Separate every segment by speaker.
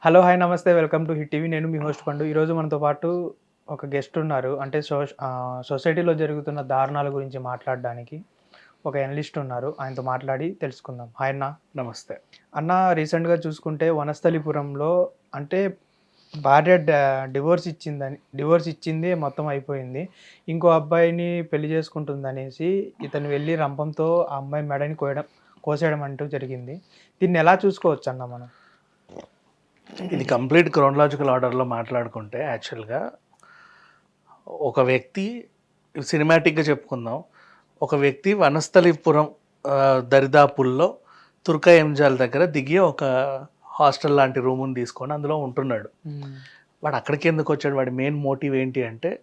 Speaker 1: Hello! Hi! నమస్తే. Welcome to hit TV. నేను మీ host పండు. ఈరోజు మనతో పాటు ఒక గెస్ట్ ఉన్నారు. అంటే సొసైటీలో జరుగుతున్న దారుణాల గురించి మాట్లాడడానికి ఒక అనలిస్ట్ ఉన్నారు. ఆయనతో మాట్లాడి తెలుసుకుందాం. హాయ్ అన్న.
Speaker 2: నమస్తే.
Speaker 1: అన్న, రీసెంట్‌గా చూసుకుంటే వనస్థలిపురంలో అంటే భార్య డివోర్స్ ఇచ్చింది, మొత్తం అయిపోయింది. ఇంకో అబ్బాయిని పెళ్లి చేసుకుంటుందనేసి ఇతను వెళ్లి రంపంతో ఆ అమ్మాయి మెడని కోసేయడం అంటూ జరిగింది. దీన్ని ఎలా చూసుకోవచ్చన్న మనం?
Speaker 2: ఇది కంప్లీట్ క్రోనలాజికల్ ఆర్డర్‌లో మాట్లాడుకుంటే యాక్చువల్‌గా ఒక వ్యక్తి సినిమాటిక్‌గా చెప్పుకుందాం. ఒక వ్యక్తి వనస్థలిపురం దరిదాపుల్లో తుర్కా ఎంజాల్ దగ్గర దిగి ఒక హాస్టల్ లాంటి రూముని తీసుకొని అందులో ఉంటున్నాడు. వాడు అక్కడికి ఎందుకు వచ్చాడు? వాడి మెయిన్ మోటివ్ ఏంటి అంటే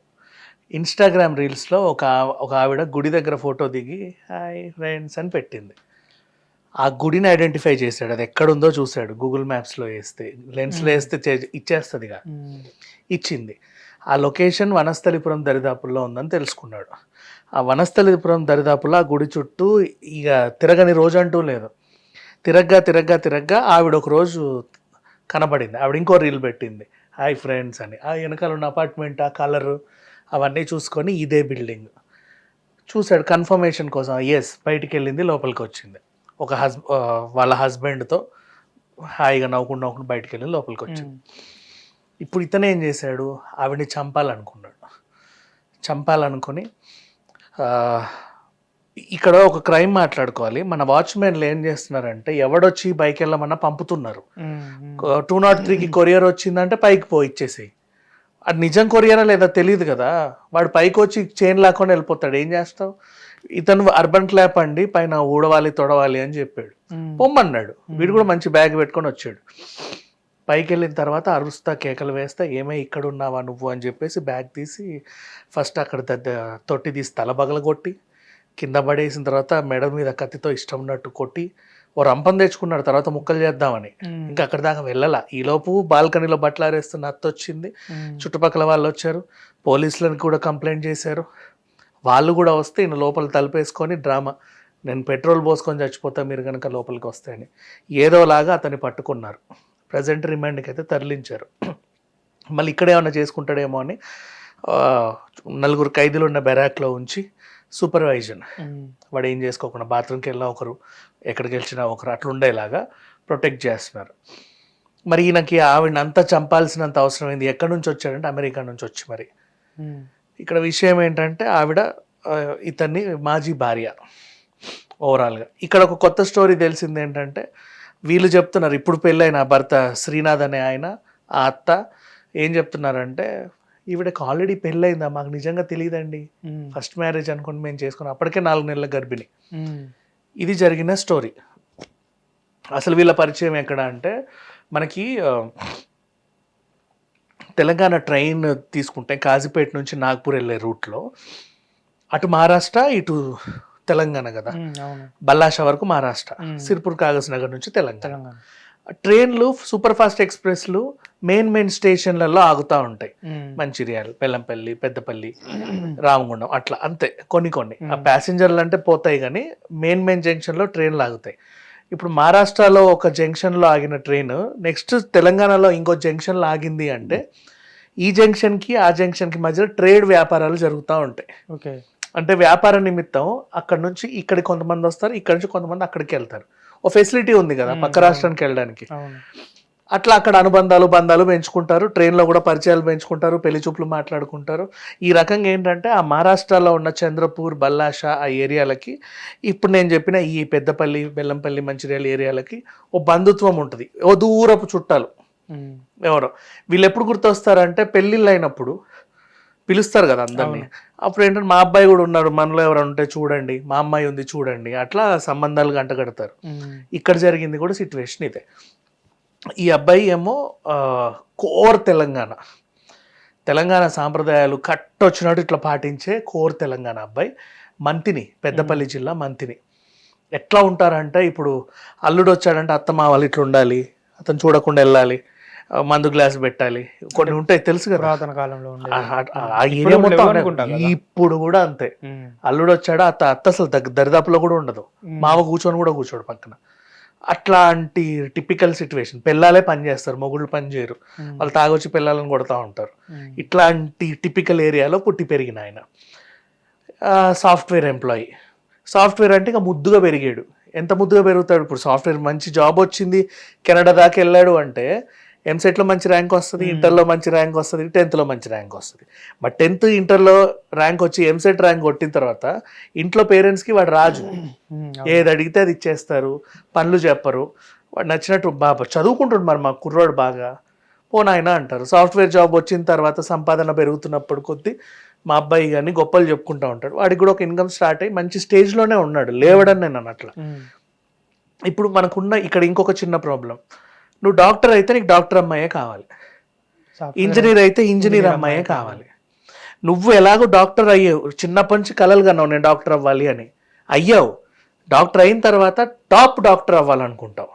Speaker 2: ఇన్‌స్టాగ్రామ్ రీల్స్‌లో ఒక ఆవిడ గుడి దగ్గర ఫోటో దిగి హాయ్ ఫ్రెండ్స్ అని పెట్టింది. ఆ గుడిని ఐడెంటిఫై చేశాడు. అది ఎక్కడుందో చూశాడు. గూగుల్ మ్యాప్స్‌లో వేస్తే, లెన్స్‌లో వేస్తే ఇచ్చేస్తదిగా. ఇచ్చింది. ఆ లొకేషన్ వనస్థలిపురం దరిదాపుల్లో ఉందని తెలుసుకున్నాడు. ఆ వనస్థలిపురం దరిదాపుల్లో ఆ గుడి చుట్టూ ఇక తిరగని రోజంటూ లేదు. తిరగ్గా ఆవిడ ఒక రోజు కనబడింది. ఆవిడ ఇంకో రీల్ పెట్టింది. హాయ్ ఫ్రెండ్స్ అని. ఆ వెనకాల ఉన్న అపార్ట్మెంట్, ఆ కలరు అవన్నీ చూసుకొని ఇదే బిల్డింగ్ చూశాడు కన్ఫర్మేషన్ కోసం. ఎస్, బయటికి వెళ్ళింది, లోపలికి వచ్చింది. వాళ్ళ హస్బెండ్తో హాయిగా నవ్వుకుంటూ బయటికి వెళ్ళి లోపలికి వచ్చింది. ఇప్పుడు ఇతను ఏం చేశాడు? ఆవిడని చంపాలనుకొని ఇక్కడ ఒక క్రైమ్ మాట్లాడుకోవాలి. మన వాచ్మెన్లు ఏం చేస్తున్నారంటే ఎవడొచ్చి బైక్ వెళ్ళమన్నా పంపుతున్నారు. 203కి కొరియర్ వచ్చిందంటే పైకి ఇచ్చేసి, అది నిజం కొరియరా లేదా తెలియదు కదా. వాడు పైకి వచ్చి చైన్ లాక్కొని వెళ్ళిపోతాడు. ఏం చేస్తావు? ఇతను అర్బన్ క్లాప్ అండి, పైన ఊడవాలి తొడవాలి అని చెప్పాడు. పొమ్మన్నాడు. వీడు కూడా మంచి బ్యాగ్ పెట్టుకొని వచ్చాడు. పైకి వెళ్ళిన తర్వాత అరుస్తా కేకలు వేస్తా, ఏమై ఇక్కడ ఉన్నావా నువ్వు అని చెప్పేసి బ్యాగ్ తీసి ఫస్ట్ అక్కడ తొట్టి తీసి తల బగలగొట్టి కింద పడేసిన తర్వాత మెడ మీద కత్తితో ఇష్టం ఉన్నట్టు కొట్టి ఓ రంపం తెచ్చుకున్నాడు. తర్వాత ముక్కలు చేద్దామని ఇంకా అక్కడ దాకా వెళ్ళాల. ఈలోపు బాల్కనీలో బట్టలు ఆరేస్తున్న అత్త వచ్చింది. చుట్టుపక్కల వాళ్ళు వచ్చారు. పోలీసులను కూడా కంప్లైంట్ చేశారు. వాళ్ళు కూడా వస్తే ఈయన లోపల తలుపేసుకొని డ్రామా, నేను పెట్రోల్ పోసుకొని చచ్చిపోతా మీరు కనుక లోపలికి వస్తాయని ఏదోలాగా అతన్ని పట్టుకున్నారు. ప్రజెంట్ రిమాండ్కి అయితే తరలించారు. మళ్ళీ ఇక్కడ ఏమన్నా చేసుకుంటాడేమో అని 4 ఖైదీలు ఉన్న బెరాక్లో ఉంచి సూపర్వైజన్, వాడు ఏం చేసుకోకుండా బాత్రూమ్కి వెళ్ళినా ఒకరు, ఎక్కడికి వెళ్ళినా ఒకరు, అట్లా ఉండేలాగా ప్రొటెక్ట్ చేస్తున్నారు. మరి ఈయనకి ఆవిడని అంతా చంపాల్సినంత అవసరం ఏంది? ఎక్కడి నుంచి వచ్చాడంటే అమెరికా నుంచి వచ్చి. మరి ఇక్కడ విషయం ఏంటంటే ఆవిడ ఇతన్ని మాజీ భార్య. ఓవరాల్గా ఇక్కడ ఒక కొత్త స్టోరీ తెలిసింది ఏంటంటే, వీళ్ళు చెప్తున్నారు, ఇప్పుడు పెళ్ళైన భర్త శ్రీనాథ్ అనే ఆయన, ఆ అత్త ఏం చెప్తున్నారంటే, ఈవిడకి ఆల్రెడీ పెళ్ళయిందా, మాకు నిజంగా తెలియదండి, ఫస్ట్ మ్యారేజ్ అనుకుని మేము చేసుకున్నాం, అప్పటికే 4 నెలల గర్భిణి. ఇది జరిగిన స్టోరీ. అసలు వీళ్ళ పరిచయం ఎక్కడ అంటే, మనకి తెలంగాణ ట్రైన్ తీసుకుంటే కాజీపేట నుంచి నాగ్పూర్ వెళ్ళే రూట్లో అటు మహారాష్ట్ర ఇటు తెలంగాణ కదా. బల్లాష వరకు మహారాష్ట్ర, సిర్పూర్ కాగజ్ నగర్ నుంచి తెలంగాణ. ట్రైన్లు సూపర్ ఫాస్ట్ ఎక్స్ప్రెస్లు మెయిన్ స్టేషన్లలో ఆగుతూ ఉంటాయి. మంచిర్యాల, బెల్లంపల్లి, పెద్దపల్లి, రామగుండం, అట్లా అంతే. కొన్ని ఆ ప్యాసింజర్లు అంటే పోతాయి కానీ మెయిన్ జంక్షన్లో ట్రైన్లు ఆగుతాయి. ఇప్పుడు మహారాష్ట్రలో ఒక జంక్షన్లో ఆగిన ట్రైన్ నెక్స్ట్ తెలంగాణలో ఇంకో జంక్షన్లో ఆగింది అంటే ఈ జంక్షన్కి ఆ జంక్షన్కి మధ్యలో ట్రేడ్ వ్యాపారాలు జరుగుతూ ఉంటాయి.
Speaker 1: ఓకే,
Speaker 2: అంటే వ్యాపార నిమిత్తం అక్కడ నుంచి ఇక్కడికి కొంతమంది వస్తారు, ఇక్కడ నుంచి కొంతమంది అక్కడికి వెళ్తారు. ఓ ఫెసిలిటీ ఉంది కదా పక్క రాష్ట్రానికి వెళ్ళడానికి. అట్లా అక్కడ బంధాలు పెంచుకుంటారు. ట్రైన్లో కూడా పరిచయాలు పెంచుకుంటారు, పెళ్లి చూపులు మాట్లాడుకుంటారు. ఈ రకంగా ఏంటంటే ఆ మహారాష్ట్రలో ఉన్న చంద్రపూర్, బల్లాష ఆ ఏరియాలకి, ఇప్పుడు నేను చెప్పిన ఈ పెద్దపల్లి, బెల్లంపల్లి, మంచిర్యాల ఏరియాలకి ఓ బంధుత్వం ఉంటుంది. ఓ దూరపు చుట్టాలు ఎవరో. వీళ్ళు ఎప్పుడు గుర్తొస్తారంటే పెళ్ళిళ్ళు అయినప్పుడు పిలుస్తారు కదా అందరినీ. అప్పుడు ఏంటంటే మా అబ్బాయి కూడా ఉన్నాడు, మనలో ఎవరు ఉంటే చూడండి, మా అమ్మాయి ఉంది చూడండి, అట్లా సంబంధాలు గంట కడతారు. ఇక్కడ జరిగింది కూడా సిచ్యువేషన్ ఇదే. ఈ అబ్బాయి ఏమో కోర్ తెలంగాణ సాంప్రదాయాలు కట్టొచ్చినట్టు ఇట్లా పాటించే కోర్ తెలంగాణ అబ్బాయి. మంతిని, పెద్దపల్లి జిల్లా మంతిని. ఎట్లా ఉంటారంటే, ఇప్పుడు అల్లుడు వచ్చాడంటే అత్తమ్మ వాళ్ళు ఇట్లా ఉండాలి, అతను చూడకుండా వెళ్ళాలి, మందు గ్లాస్ పెట్టాలి, కొన్ని ఉంటాయి తెలుసు కదా
Speaker 1: పురాతన కాలంలో.
Speaker 2: ఆ ఏరియా మొత్తం ఇప్పుడు కూడా అంతే. అల్లుడు వచ్చాడా అత్త అసలు దరిదాపులో కూడా ఉండదు. మావ కూర్చొని కూడా కూర్చోడు పక్కన. అట్లాంటి టిపికల్ సిచ్యువేషన్. పిల్లలే పని చేస్తారు, మొగుళ్ళు పని చేయరు, వాళ్ళు తాగొచ్చి పిల్లలను కొడతా ఉంటారు. ఇట్లాంటి టిపికల్ ఏరియాలో పుట్టి పెరిగిన ఆయన సాఫ్ట్వేర్ ఎంప్లాయీ. సాఫ్ట్వేర్ అంటే ఇక ముద్దుగా పెరిగాడు. ఎంత ముద్దుగా పెరుగుతాడు ఇప్పుడు? సాఫ్ట్వేర్ మంచి జాబ్ వచ్చింది, కెనడా దాకా వెళ్ళాడు అంటే ఎంసెట్లో మంచి ర్యాంక్ వస్తుంది, ఇంటర్లో మంచి ర్యాంక్ వస్తుంది, 10th మంచి ర్యాంక్ వస్తుంది. బట్ 10th ఇంటర్లో ర్యాంక్ వచ్చి ఎంసెట్ ర్యాంక్ కొట్టిన తర్వాత ఇంట్లో పేరెంట్స్కి వాడు రాజు, ఏది అడిగితే అది ఇచ్చేస్తారు, పనులు చెప్పరు, వాడు నచ్చినట్టు బాబా చదువుకుంటాడు. మరి మా కుర్రాడు బాగా పోనాయన అంటారు. సాఫ్ట్వేర్ జాబ్ వచ్చిన తర్వాత సంపాదన పెరుగుతున్నప్పుడు కొద్దీ మా అబ్బాయి కానీ గొప్పలు చెప్పుకుంటూ ఉంటాడు. వాడికి కూడా ఒక ఇన్కమ్ స్టార్ట్ అయ్యి మంచి స్టేజ్లోనే ఉన్నాడు, లేవడని నేను అన్నట్ల. ఇప్పుడు మనకున్న ఇక్కడ ఇంకొక చిన్న ప్రాబ్లం, నువ్వు డాక్టర్ అయితే నీకు డాక్టర్ అమ్మాయే కావాలి, ఇంజనీర్ అయితే ఇంజనీర్ అమ్మాయే కావాలి. నువ్వు ఎలాగో డాక్టర్ అయ్యావు, చిన్నప్పటి నుంచి కలలు కన్నావు నేను డాక్టర్ అవ్వాలి అని, అయ్యావు. డాక్టర్ అయిన తర్వాత టాప్ డాక్టర్ అవ్వాలనుకుంటావు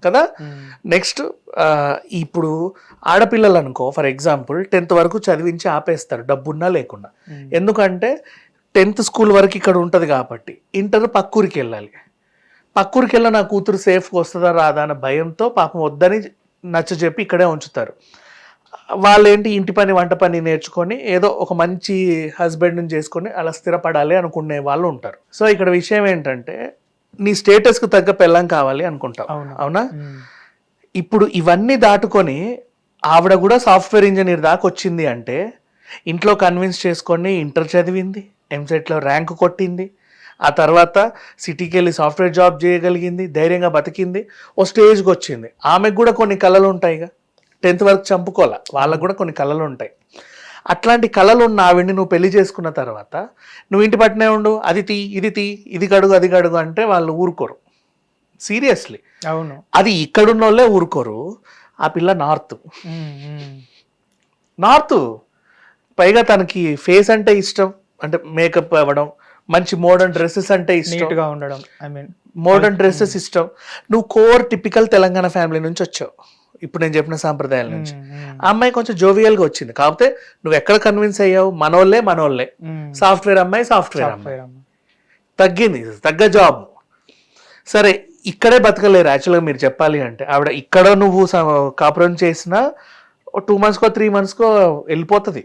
Speaker 2: కదా. నెక్స్ట్ ఇప్పుడు ఆడపిల్లలు అనుకో, ఫర్ ఎగ్జాంపుల్ 10th వరకు చదివించి ఆపేస్తారు డబ్బున్నా లేకుండా. ఎందుకంటే 10th స్కూల్ వరకు ఇక్కడ ఉంటుంది కాబట్టి ఇంటర్ పక్కూరికి వెళ్ళాలి. పక్కూరికి వెళ్ళిన నా కూతురు సేఫ్గా వస్తుందా రాదా అన్న భయంతో పాపం వద్దని నచ్చజెప్పి ఇక్కడే ఉంచుతారు. వాళ్ళేంటి ఇంటి పని వంట పని నేర్చుకొని ఏదో ఒక మంచి హస్బెండ్ని చేసుకొని అలా స్థిరపడాలి అనుకునే వాళ్ళు ఉంటారు. సో ఇక్కడ విషయం ఏంటంటే నీ స్టేటస్కు తగ్గ పెళ్ళం కావాలి అనుకుంటావు, అవునా? ఇప్పుడు ఇవన్నీ దాటుకొని ఆవిడ కూడా సాఫ్ట్వేర్ ఇంజనీర్ దాకా వచ్చింది అంటే ఇంట్లో కన్విన్స్ చేసుకొని ఇంటర్ చదివింది, ఎంసెట్లో ర్యాంక్ కొట్టింది, ఆ తర్వాత సిటీకి వెళ్ళి సాఫ్ట్వేర్ జాబ్ చేయగలిగింది, ధైర్యంగా బతికింది, ఓ స్టేజ్కి వచ్చింది. ఆమెకు కూడా కొన్ని కళలు ఉంటాయిగా, 10th వరకు చంపుకోలే, వాళ్ళకు కూడా కొన్ని కళలు ఉంటాయి. అట్లాంటి కళలు ఉన్న ఆవిడ్ని నువ్వు పెళ్లి చేసుకున్న తర్వాత నువ్వు ఇంటి పట్టునే ఉండు, అది తీ ఇది తీ, ఇది గడుగు అది గడుగు అంటే వాళ్ళు ఊరుకోరు. సీరియస్లీ,
Speaker 1: అవును.
Speaker 2: అది ఇక్కడున్న వాళ్ళే ఊరుకోరు. ఆ పిల్ల నార్త్ పైగా తనకి ఫేస్ అంటే ఇష్టం, అంటే మేకప్ అవ్వడం, మంచి మోడర్న్ డ్రెస్సెస్ అంటే ఇష్టం,
Speaker 1: ఉండడం, ఐ మీన్
Speaker 2: మోడర్న్ డ్రెస్సెస్ ఇష్టం. నువ్వు కోర్ టిపికల్ తెలంగాణ ఫ్యామిలీ నుంచి వచ్చావు, ఇప్పుడు నేను చెప్పిన సాంప్రదాయాల నుంచి. ఆ అమ్మాయి కొంచెం జోవియల్గా వచ్చింది, కాకపోతే నువ్వు ఎక్కడ కన్విన్స్ అయ్యావు? మనోళ్ళే సాఫ్ట్వేర్ అమ్మాయి తగ్గింది, తగ్గ జాబ్. సరే ఇక్కడే బతకలేరు యాక్చువల్గా మీరు చెప్పాలి అంటే. ఆవిడ ఇక్కడ నువ్వు కాపురం చేసినా 2 monthsకో 3 monthsకో వెళ్ళిపోతుంది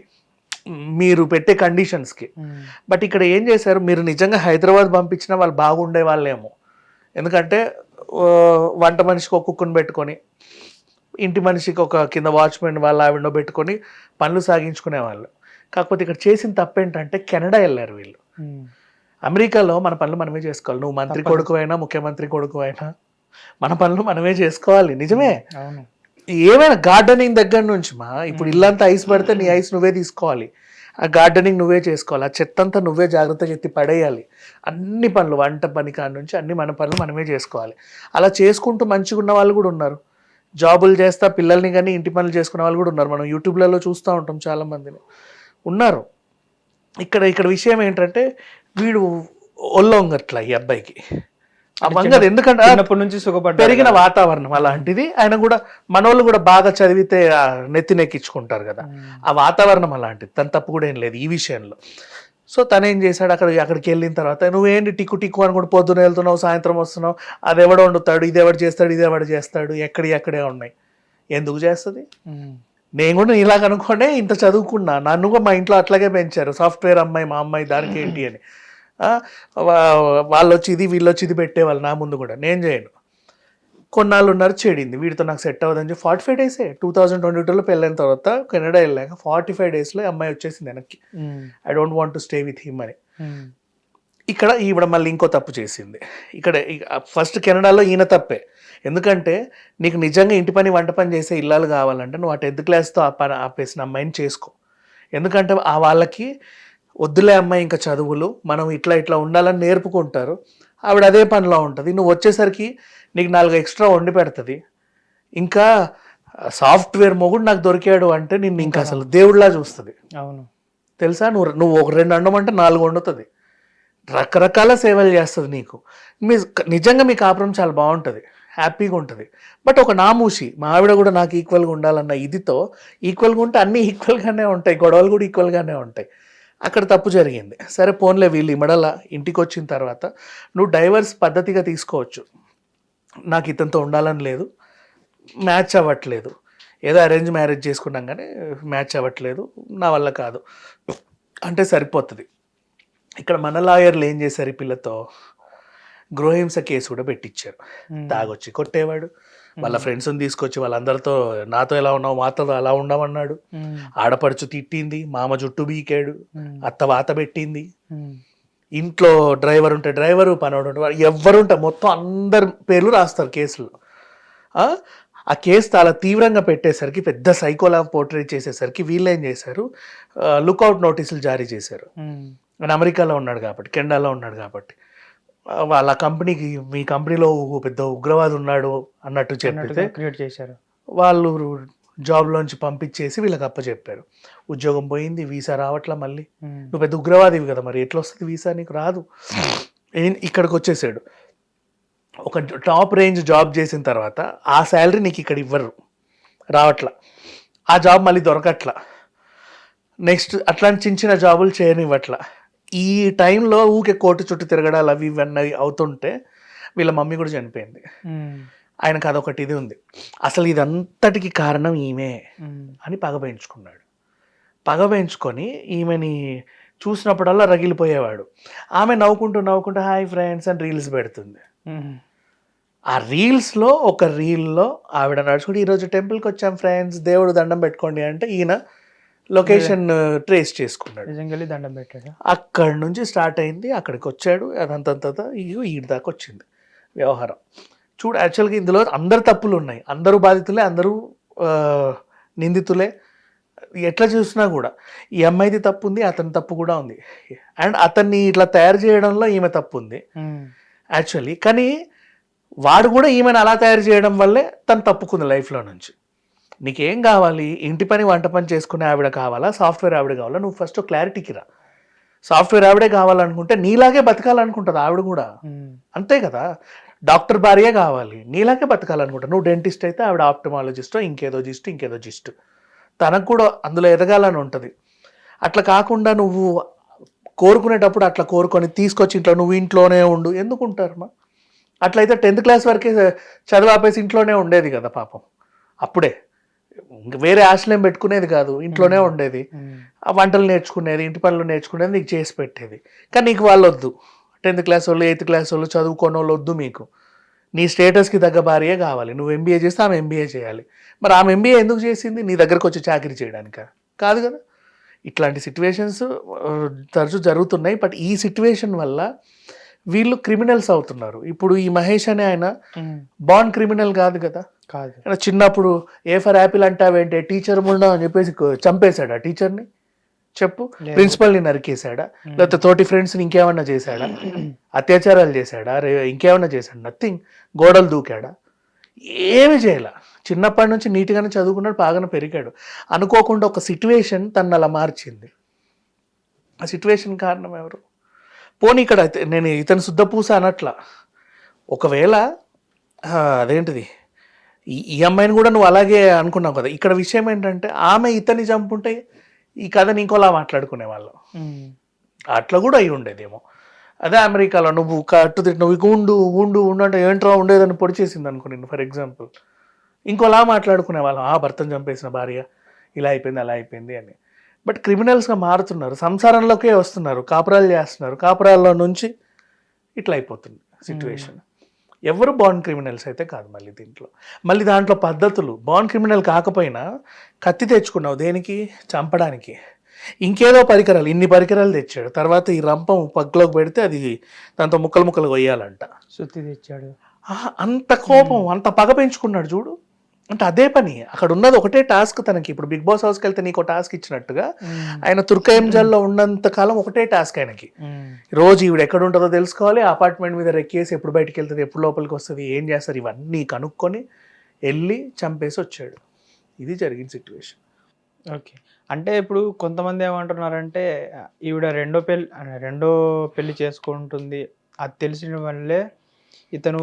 Speaker 2: మీరు పెట్టే కండిషన్స్కి. బట్ ఇక్కడ ఏం చేశారు, మీరు నిజంగా హైదరాబాద్ పంపించినా వాళ్ళు బాగుండే వాళ్ళేమో. ఎందుకంటే వంట మనిషికి ఒక కుక్కుని పెట్టుకొని, ఇంటి మనిషికి ఒక కింద వాచ్మెన్ వాళ్ళ ఆవిడనో పెట్టుకొని పనులు సాగించుకునేవాళ్ళు. కాకపోతే ఇక్కడ చేసిన తప్పేంటంటే కెనడా వెళ్ళారు వీళ్ళు. అమెరికాలో మన పనులు మనమే చేసుకోవాలి. నువ్వు మంత్రి కొడుకు అయినా ముఖ్యమంత్రి కొడుకు అయినా మన పనులు మనమే చేసుకోవాలి. నిజమే, ఏమైనా గార్డెనింగ్ దగ్గర నుంచి ఇప్పుడు ఇల్లంతా ఐస్ పడితే నీ ఐస్ నువ్వే తీసుకోవాలి, ఆ గార్డెనింగ్ నువ్వే చేసుకోవాలి, ఆ చెత్త అంతా నువ్వే జాగ్రత్తగా ఎత్తి పడేయాలి. అన్ని పనులు, వంట పని కాడ నుంచి అన్ని మన పనులు మనమే చేసుకోవాలి. అలా చేసుకుంటూ మంచిగా ఉన్న వాళ్ళు కూడా ఉన్నారు. జాబులు చేస్తా పిల్లల్ని కానీ ఇంటి పనులు చేసుకునే వాళ్ళు కూడా ఉన్నారు. మనం యూట్యూబ్లలో చూస్తూ ఉంటాం, చాలా మందిని ఉన్నారు. ఇక్కడ విషయం ఏంటంటే వీడు ఒళ్ళొంగట్ల ఈ అబ్బాయికి వంగదు, ఎందుకంటే పెరిగిన వాతావరణం అలాంటిది. ఆయన కూడా మనోళ్ళు కూడా బాగా చదివితే నెత్తినెక్కించుకుంటారు కదా, ఆ వాతావరణం అలాంటిది. తన తప్పు కూడా ఏం లేదు ఈ విషయంలో. సో తను ఏం చేశాడు, అక్కడికి వెళ్ళిన తర్వాత నువ్వేంటి టిక్కు అని కూడా పొద్దున వెళ్తున్నావు సాయంత్రం వస్తున్నావు, అది ఎవడో వండుతాడు, ఇది ఎవడు చేస్తాడు, ఎక్కడే ఉన్నాయి, ఎందుకు చేస్తుంది? నేను కూడా ఇలాగ అనుకోండి ఇంత చదువుకున్నా, నన్ను కూడా మా ఇంట్లో అట్లాగే పెంచారు, సాఫ్ట్వేర్ అమ్మాయి మా అమ్మాయి దానికి ఏంటి అని. వాళ్ళు వచ్చి ఇది వీళ్ళు వచ్చి ఇది పెట్టేవాళ్ళు నా ముందు కూడా. నేను చేయను. కొన్నాళ్ళు ఉన్నారు, చెడింది, వీడితో నాకు సెట్ అవ్వదని చెప్పి 45 days 2022లో పెళ్ళైన తర్వాత కెనడా వెళ్ళాక 45 daysలో అమ్మాయి వచ్చేసింది వెనక్కి. I don't want to stay with him అని. ఇక్కడ ఈవిడ మళ్ళీ ఇంకో తప్పు చేసింది. ఇక్కడ ఫస్ట్ కెనడాలో ఈయన తప్పే. ఎందుకంటే నీకు నిజంగా ఇంటి పని వంట పని చేసే ఇల్లాలు కావాలంటే నువ్వు ఆ 10th classతో ఆపేసిన అమ్మాయిని చేసుకో. ఎందుకంటే ఆ వాళ్ళకి వద్దులే అమ్మాయి ఇంకా చదువులు, మనం ఇట్లా ఉండాలని నేర్పుకుంటారు. ఆవిడ అదే పనిలో ఉంటుంది. నువ్వు వచ్చేసరికి నీకు 4 extra వండి పెడుతుంది. ఇంకా సాఫ్ట్వేర్ మొగుడు నాకు దొరికాడు అంటే నిన్ను ఇంకా అసలు దేవుడిలా చూస్తుంది.
Speaker 1: అవును
Speaker 2: తెలుసా? నువ్వు ఒక 2 వండమంటే 4 వండుతుంది. రకరకాల సేవలు చేస్తుంది నీకు. నిజంగా మీ కాపురం చాలా బాగుంటుంది, హ్యాపీగా ఉంటుంది. బట్ ఒక నామూషి, మా ఆవిడ కూడా నాకు ఈక్వల్గా ఉండాలన్న ఇదితో ఈక్వల్గా ఉంటే అన్నీ ఈక్వల్గానే ఉంటాయి, గొడవలు కూడా ఈక్వల్గానే ఉంటాయి. అక్కడ తప్పు జరిగింది. సరే పోన్లే, వీళ్ళు ఇమడల ఇంటికి వచ్చిన తర్వాత నువ్వు డైవర్స్ పద్ధతిగా తీసుకోవచ్చు. నాకు ఇతనితో ఉండాలని లేదు, మ్యాచ్ అవ్వట్లేదు, ఏదో అరేంజ్ మ్యారేజ్ చేసుకున్నాం కానీ మ్యాచ్ అవ్వట్లేదు, నా వల్ల కాదు అంటే సరిపోతుంది. ఇక్కడ మన లాయర్లు ఏం చేశారు, ఈ పిల్లతో గృహహింస కేసు కూడా పెట్టించారు. తాగొచ్చి కొట్టేవాడు, వాళ్ళ ఫ్రెండ్స్ని తీసుకొచ్చి వాళ్ళందరితో నాతో ఎలా ఉన్నావు మాతో అలా ఉండమన్నాడు, ఆడపడుచు తిట్టింది, మామ జుట్టు బీకాడు, అత్త వాత పెట్టింది, ఇంట్లో డ్రైవర్ ఉంటే డ్రైవరు, పనోడు ఉంటే ఎవరుంటే మొత్తం అందరి పేర్లు రాస్తారు కేసులో. ఆ కేసు చాలా తీవ్రంగా పెట్టేసరికి, పెద్ద సైకోలా పోర్ట్రేట్ చేసేసరికి వీళ్ళు ఏం చేశారు, లుకౌట్ నోటీసులు జారీ చేశారు. ఆయన అమెరికాలో ఉన్నాడు కాబట్టి, కెనడాలో ఉన్నాడు కాబట్టి, వాళ్ళ కంపెనీకి మీ కంపెనీలో పెద్ద ఉగ్రవాది ఉన్నాడు అన్నట్టు చెప్పితే
Speaker 1: క్రియేట్ చేశారు. వాళ్ళు
Speaker 2: జాబ్లోంచి పంపించేసి వీళ్ళకి అప్పచెప్పారు. ఉద్యోగం పోయింది, వీసా రావట్లా, మళ్ళీ నువ్వు పెద్ద ఉగ్రవాదివి కదా, మరి ఎట్లా వస్తుంది వీసా, నీకు రాదు. ఇక్కడికి వచ్చేసాడు. ఒక టాప్ రేంజ్ జాబ్ చేసిన తర్వాత ఆ శాలరీ నీకు ఇక్కడ ఇవ్వరు, రావట్లా, ఆ జాబ్ మళ్ళీ దొరకట్లా, నెక్స్ట్ అట్లాంటి చిన్న చిన్న జాబులు చేయనివ్వట్లా. ఈ టైంలో ఊకే కోర్టు చుట్టూ తిరగడాలు అవి ఇవన్నీ అవుతుంటే వీళ్ళ మమ్మీ కూడా చనిపోయింది. ఆయనకు అదొకటి ఇది ఉంది, అసలు ఇదంతటికి కారణం ఈమె అని పగ పెంచుకున్నాడు. పగ పెంచుకొని ఈమెని చూసినప్పుడల్లా రగిలిపోయేవాడు. ఆమె నవ్వుకుంటూ హాయ్ ఫ్రెండ్స్ అని రీల్స్ పెడుతుంది. ఆ రీల్స్లో ఒక రీల్లో ఆవిడ నడుచుకుంటే ఈరోజు టెంపుల్కి వచ్చాం ఫ్రెండ్స్, దేవుడు దండం పెట్టుకోండి అంటే ఈయన లొకేషన్ ట్రేస్ చేసుకున్నాడు,
Speaker 1: నిజంగా దండం పెట్టాడు.
Speaker 2: అక్కడి నుంచి స్టార్ట్ అయింది, అక్కడికి వచ్చాడు, అదంతా ఈడి దాకా వచ్చింది వ్యవహారం. చూడు, యాక్చువల్గా ఇందులో అందరు తప్పులు ఉన్నాయి, అందరూ బాధితులే, అందరూ నిందితులే. ఎట్లా చూసినా కూడా ఈ అమ్మాయిది తప్పు ఉంది, అతని తప్పు కూడా ఉంది, అండ్ అతన్ని ఇట్లా తయారు చేయడంలో ఈమె తప్పు ఉంది యాక్చువల్లీ. కానీ వాడు కూడా ఈమెను అలా తయారు చేయడం వల్లే తను తప్పుకుంది లైఫ్లో నుంచి. నీకేం కావాలి, ఇంటి పని వంట పని చేసుకునే ఆవిడ కావాలా, సాఫ్ట్వేర్ ఆవిడ కావాలా, నువ్వు ఫస్ట్ క్లారిటీకి రా. సాఫ్ట్వేర్ ఆవిడే కావాలనుకుంటే నీలాగే బతకాలనుకుంటుంది ఆవిడ కూడా, అంతే కదా. డాక్టర్ భార్యే కావాలి, నీలాగే బతకాలనుకుంటా. నువ్వు డెంటిస్ట్ అయితే ఆవిడ ఆప్టమాలజిస్టో ఇంకేదో జిస్ట్, తనకు కూడా అందులో ఎదగాలని ఉంటుంది. అట్లా కాకుండా నువ్వు కోరుకునేటప్పుడు అట్లా కోరుకొని తీసుకొచ్చి ఇంట్లో నువ్వు ఇంట్లోనే ఉండు, ఎందుకు ఉంటారమ్మా? అట్లయితే 10th క్లాస్ వరకే చదువు ఆపేసి ఇంట్లోనే ఉండేది కదా పాపం. అప్పుడే వేరే ఆశలేం పెట్టుకునేది కాదు, ఇంట్లోనే ఉండేది, ఆ వంటలు నేర్చుకునేది, ఇంటి పనులు నేర్చుకునేది, నీకు చేసి పెట్టేది. కానీ నీకు వాళ్ళు వద్దు, 10th క్లాస్ వాళ్ళు 8th క్లాస్ వాళ్ళు చదువుకోని వాళ్ళు వద్దు మీకు. నీ స్టేటస్కి తగ్గ భార్యే కావాలి. నువ్వు ఎంబీఏ చేస్తే ఆమె ఎంబీఏ చేయాలి. మరి ఆమె ఎంబీఏ ఎందుకు చేసింది? నీ దగ్గరకు వచ్చి చాకరీ చేయడానికా? కాదు కదా. ఇట్లాంటి సిచ్యువేషన్స్ తరచూ జరుగుతున్నాయి. బట్ ఈ సిచ్యువేషన్ వల్ల వీళ్ళు క్రిమినల్స్ అవుతున్నారు. ఇప్పుడు ఈ మహేష్ అనే ఆయన బాన్ క్రిమినల్ కాదు కదా.
Speaker 1: కాదు.
Speaker 2: చిన్నప్పుడు ఏ ఫర్ యాపిల్ అంటావేంటే టీచర్ ముండా అని చెప్పేసి చంపేశాడా టీచర్ని? చెప్పు. ప్రిన్సిపల్ని నరికేశాడా? లేకపోతే తోటి ఫ్రెండ్స్ని ఇంకేమన్నా చేశాడా? అత్యాచారాలు చేశాడా? ఇంకేమన్నా చేశాడు? నథింగ్. గోడలు దూకాడా? ఏమి చేయాల. చిన్నప్పటి నుంచి నీట్గానే చదువుకున్నాడు, బాగానే పెరిగాడు. అనుకోకుండా ఒక సిట్యువేషన్ తను అలా మార్చింది. ఆ సిట్యువేషన్ కారణం ఎవరు? పోనీ ఇక్కడ నేను ఇతను శుద్ధపూస అనట్లా. ఒకవేళ అదేంటిది ఈ అమ్మాయిని కూడా నువ్వు అలాగే అనుకున్నావు కదా. ఇక్కడ విషయం ఏంటంటే ఆమె ఇతన్ని చంపుంటే ఈ కథని ఇంకోలా మాట్లాడుకునే వాళ్ళం. అట్లా కూడా అయి ఉండేదేమో. అదే అమెరికాలో నువ్వు నువ్వు ఉండు అంటే ఏంట్రా ఉండేదని పొడి చేసింది అనుకో నేను, ఫర్ ఎగ్జాంపుల్, ఇంకోలా మాట్లాడుకునే వాళ్ళం. భర్తను చంపేసిన భార్య ఇలా అయిపోయింది అలా అయిపోయింది అని. బట్ క్రిమినల్స్గా మారుతున్నారు, సంసారంలోకే వస్తున్నారు, కాపురాలు చేస్తున్నారు, కాపురాల్లో నుంచి ఇట్లా అయిపోతుంది సిచ్యువేషన్. ఎవరు బాన్ క్రిమినల్స్ అయితే కాదు. మళ్ళీ దాంట్లో పద్ధతులు. బాన్ క్రిమినల్ కాకపోయినా కత్తి తెచ్చుకున్నావు దేనికి? చంపడానికి. ఇంకేదో పరికరాలు, ఇన్ని పరికరాలు తెచ్చాడు. తర్వాత ఈ రంపం పగ్లోకి పెడితే అది దాంతో ముక్కలు కొయ్యాలంట.
Speaker 1: సుత్తి తెచ్చాడు.
Speaker 2: అంత కోపం, అంత పగ పెంచుకున్నాడు చూడు. అంటే అదే పని, అక్కడ ఉన్నది ఒకటే టాస్క్ తనకి. ఇప్పుడు బిగ్ బాస్ హౌస్కి వెళ్తే నీకు టాస్క్ ఇచ్చినట్టుగా ఆయన తుర్కయంజల్లో ఉన్నంత కాలం ఒకటే టాస్క్ ఆయనకి. రోజు ఈవిడ ఎక్కడ ఉంటుందో తెలుసుకోవాలి, అపార్ట్మెంట్ మీద రెక్కేసి ఎప్పుడు బయటకు వెళ్తుంది, ఎప్పుడు లోపలికి వస్తుంది, ఏం చేస్తారు, ఇవన్నీ కనుక్కొని వెళ్ళి చంపేసి వచ్చాడు. ఇది జరిగిన సిచ్యువేషన్.
Speaker 1: ఓకే. అంటే ఇప్పుడు కొంతమంది ఏమంటున్నారంటే ఈవిడ రెండో పెళ్లి చేసుకుంటుంది, అది తెలిసిన వల్లే ఇతను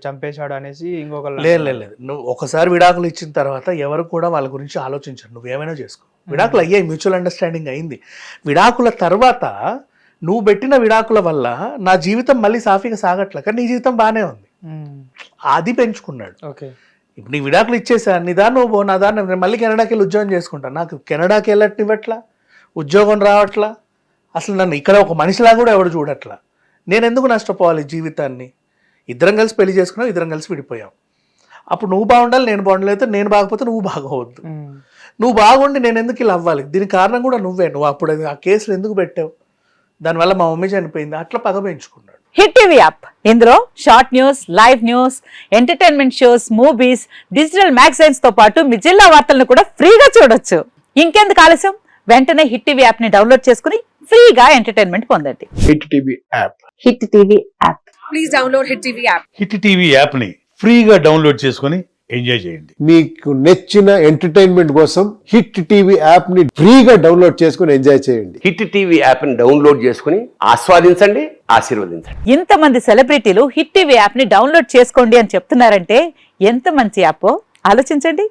Speaker 1: చంపేశాడు అనేసి ఇంకొక.
Speaker 2: లేదు, నువ్వు ఒకసారి విడాకులు ఇచ్చిన తర్వాత ఎవరు కూడా వాళ్ళ గురించి ఆలోచించరు. నువ్వేమైనా చేసుకో. విడాకులు అయ్యాయి, మ్యూచువల్ అండర్స్టాండింగ్ అయింది. విడాకుల తర్వాత నువ్వు పెట్టిన విడాకుల వల్ల నా జీవితం మళ్ళీ సాఫీగా సాగట్లే, కానీ నీ జీవితం బాగానే ఉంది. అది పెంచుకున్నాడు.
Speaker 1: ఓకే.
Speaker 2: ఇప్పుడు నీ విడాకులు ఇచ్చేసా, నిదానం నువ్వు నా దాన్ని నేను మళ్ళీ కెనడాకి వెళ్ళి ఉద్యోగం చేసుకుంటాను. నాకు కెనడాకి వెళ్ళట్నివ్వట్లా, ఉద్యోగం రావట్లా, అసలు నన్ను ఇక్కడ ఒక మనిషిలా కూడా ఎవడు చూడట్లా. నేను ఎందుకు నష్టపోవాలి జీవితాన్ని? ఇద్దరం కలిసి పెళ్లి చేసుకున్నాం, ఇద్దరం కలిసి విడిపోయాం. అప్పుడు నువ్వు బాగుండాలి, నేను బాగుండలేదు, నేను బాగపోతే నువ్వు బాగోవద్దు. నువ్వు బాగుండి నేను ఎందుకు ఇలా అవ్వాలి? దీనికి కారణం కూడా నువ్వే. నువ్వు అప్పుడు ఆ కేసులు ఎందుకు పెట్టావు? దానివల్ల మా మమ్మీ చనిపోయింది. అట్లా పగ పెంచుకున్నాడు.
Speaker 3: హిట్ టీవీ యాప్ ఇందులో short news, live news, entertainment shows, movies, digital magazines తో పాటు మీ జిల్లా వార్తలను కూడా ఫ్రీగా చూడొచ్చు. ఇంకెందుకు ఆలస్యం? వెంటనే హిట్ టీవీ యాప్ ని డౌన్లోడ్ చేసుకుని ఫ్రీగా ఎంటర్టైన్మెంట్ పొందండి.
Speaker 4: Hit TV app.
Speaker 3: Hit TV app.
Speaker 5: Please download hit TV app.
Speaker 6: Hit TV యాప్ని ఫ్రీగా డౌన్లోడ్ చేసుకొని ఎంజాయ్ చేయండి.
Speaker 4: మీకు నచ్చిన ఎంటర్టైన్మెంట్ కోసం హిట్ టీవీ యాప్ ని ఫ్రీగా డౌన్లోడ్ చేసుకొని ఎంజాయ్ చేయండి.
Speaker 7: హిట్ టీవీ యాప్ని డౌన్లోడ్ చేసుకుని ఆస్వాదించండి, ఆశీర్వదించండి.
Speaker 3: ఇంతమంది సెలబ్రిటీలు హిట్ టీవీ యాప్ ని డౌన్లోడ్ చేసుకోండి అని చెప్తున్నారంటే ఎంత మంచి యాప్ ఆలోచించండి.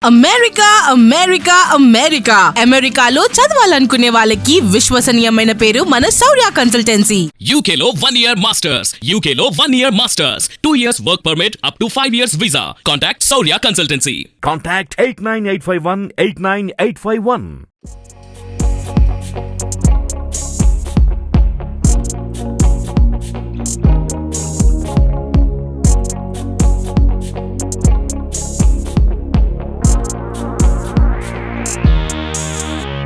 Speaker 5: అమెరికా అమెరికా అమెరికా అమెరికాలో చదవాలనుకునే వాళ్ళకి విశ్వసనీయమైన పేరు మన శౌర్య కన్సల్టెన్సీ.
Speaker 8: UK లో 1 year masters. UK లో 1 year masters. 2 years work permit up to 5 years visa. Contact Saurya Consultancy.
Speaker 9: Contact 89851 89851.